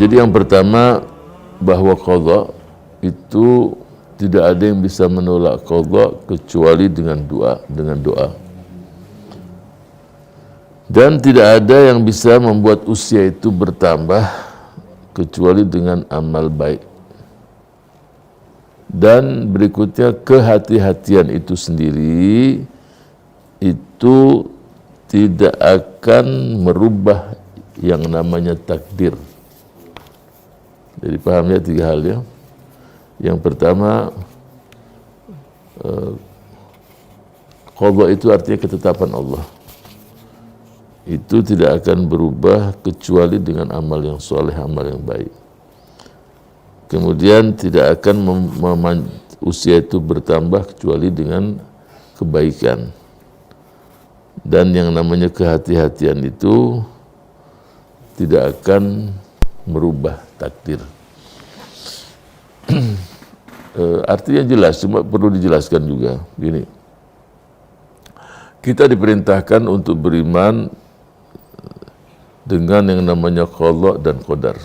Jadi yang pertama, bahwa qadha itu tidak ada yang bisa menolak qadha kecuali dengan doa. Dan tidak ada yang bisa membuat usia itu bertambah kecuali dengan amal baik. Dan berikutnya, kehati-hatian itu sendiri itu tidak akan merubah yang namanya takdir. Jadi paham ya 3 hal ya. Yang pertama, qadha itu artinya ketetapan Allah. Itu tidak akan berubah kecuali dengan amal yang soleh, amal yang baik. Kemudian tidak akan usia itu bertambah kecuali dengan kebaikan. Dan yang namanya kehati-hatian itu tidak akan merubah takdir. Artinya jelas, cuma perlu dijelaskan juga. Gini, kita diperintahkan untuk beriman dengan yang namanya qadha dan qadar.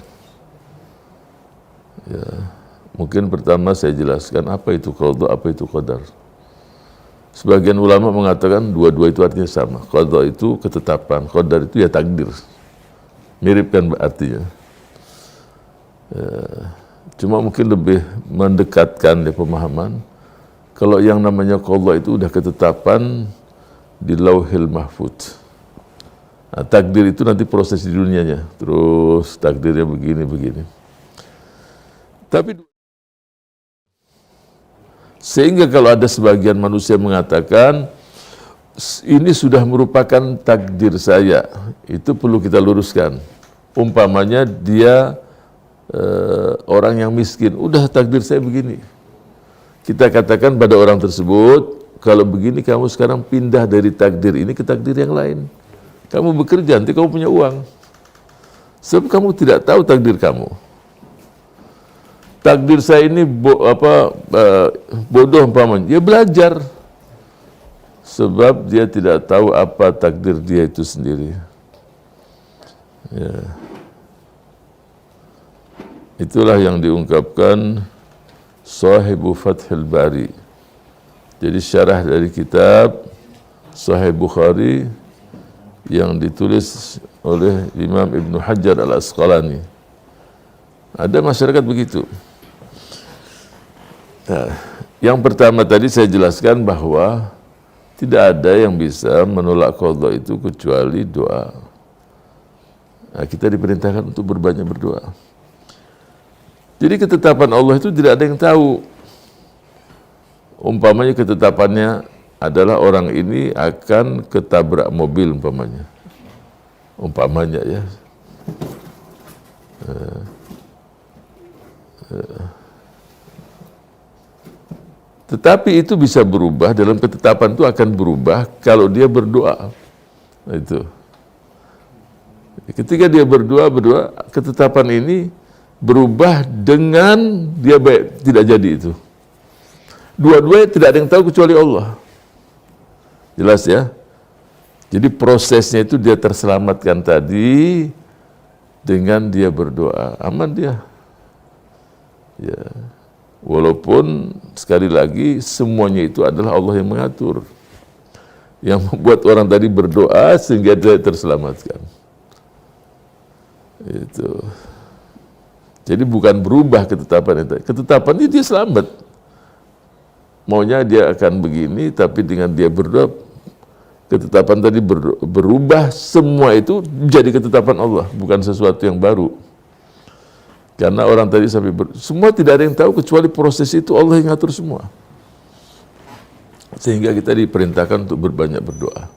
Ya, mungkin pertama saya jelaskan apa itu qadha, apa itu qadar. Sebagian ulama mengatakan dua-dua itu artinya sama. Qadha itu ketetapan, qadar itu ya takdir. Mirip kan artinya. Ya, cuma mungkin lebih mendekatkan ya pemahaman. Kalau yang namanya qadha itu udah ketetapan di Lauhil Mahfuz. Nah, takdir itu nanti proses di dunianya. Terus takdirnya begini. Tapi sehingga kalau ada sebagian manusia mengatakan ini sudah merupakan takdir saya, itu perlu kita luruskan. Umpamanya dia orang yang miskin, udah takdir saya begini. Kita katakan pada orang tersebut, kalau begini kamu sekarang pindah dari takdir ini ke takdir yang lain. Kamu bekerja, nanti kamu punya uang. Sebab kamu tidak tahu takdir kamu. Takdir saya ini bodoh umpamanya, dia belajar. Sebab dia tidak tahu apa takdir dia itu sendiri. Ya. Itulah yang diungkapkan Sahibu Fathul Bari. Jadi syarah dari kitab Sahih Bukhari yang ditulis oleh Imam Ibn Hajar Al-Asqalani. Ada masyarakat begitu. Nah, yang pertama tadi saya jelaskan bahwa tidak ada yang bisa menolak qadha itu kecuali doa. Nah, kita diperintahkan untuk berbanyak berdoa. Jadi ketetapan Allah itu tidak ada yang tahu. Umpamanya ketetapannya adalah orang ini akan ketabrak mobil umpamanya ya. Tetapi itu bisa berubah, dalam ketetapan itu akan berubah kalau dia berdoa. Nah, itu. Ketika dia berdoa, ketetapan ini berubah dengan dia baik, tidak jadi itu. Dua-duanya tidak ada yang tahu kecuali Allah. Jelas ya? Jadi prosesnya itu dia terselamatkan tadi dengan dia berdoa. Aman dia. Ya. Walaupun sekali lagi semuanya itu adalah Allah yang mengatur. Yang membuat orang tadi berdoa sehingga dia terselamatkan. Itu. Jadi bukan berubah ketetapan itu. Ketetapannya dia selamat. Maunya dia akan begini, tapi dengan dia berdoa, ketetapan tadi berubah, semua itu jadi ketetapan Allah, bukan sesuatu yang baru. Karena orang tadi sampai semua tidak ada yang tahu kecuali proses itu Allah yang ngatur semua. Sehingga kita diperintahkan untuk berbanyak berdoa.